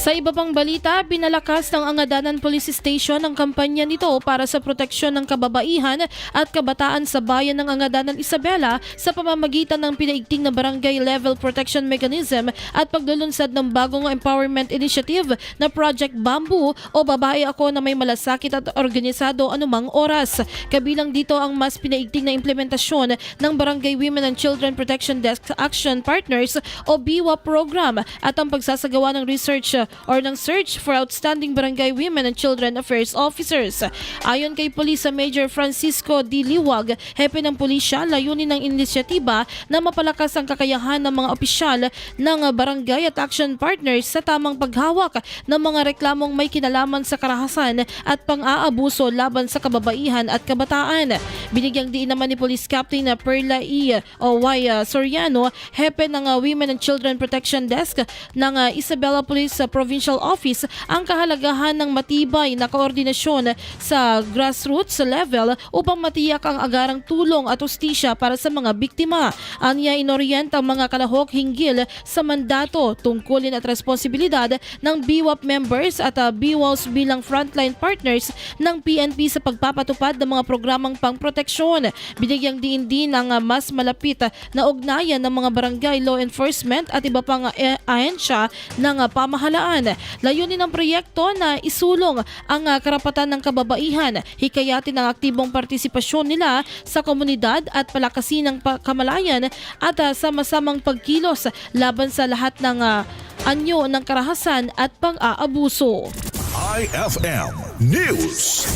Sa iba pang balita, pinalakas ng Angadanan Police Station ang kampanya nito para sa proteksyon ng kababaihan at kabataan sa bayan ng Angadanan Isabela sa pamamagitan ng pinaigting na Barangay Level Protection Mechanism at paglulunsad ng bagong empowerment initiative na Project Bamboo o Babae Ako na May Malasakit at Organisado Anumang Oras. Kabilang dito ang mas pinaigting na implementasyon ng Barangay Women and Children Protection Desk Action Partners o BIWA program at ang pagsasagawa ng research or ng search for outstanding Barangay Women and Children Affairs Officers. Ayon kay Police Major Francisco D. Liwag, hepe ng pulisya, layunin ng inisyatiba na mapalakas ang kakayahan ng mga opisyal ng barangay at action partners sa tamang paghawak ng mga reklamong may kinalaman sa karahasan at pang-aabuso laban sa kababaihan at kabataan. Binigyang diin naman ni Police Captain Perla E. Y. Soriano, hepe ng Women and Children Protection Desk ng Isabela Police Provincial Office, ang kahalagahan ng matibay na koordinasyon sa grassroots level upang matiyak ang agarang tulong at hustisya para sa mga biktima. Anya inorient ang mga kalahok hinggil sa mandato, tungkulin at responsibilidad ng BWAP members at BWOS bilang frontline partners ng PNP sa pagpapatupad ng mga programang pangproteksyon. Binigyang diin din ang mas malapit na ugnayan ng mga barangay law enforcement at iba pang ahensya ng pamahalaan. Layunin ng proyekto na isulong ang karapatan ng kababaihan, hikayatin ang aktibong partisipasyon nila sa komunidad at palakasin ang kamalayan at sama-samang pagkilos laban sa lahat ng anyo ng karahasan at pang-aabuso. IFM News.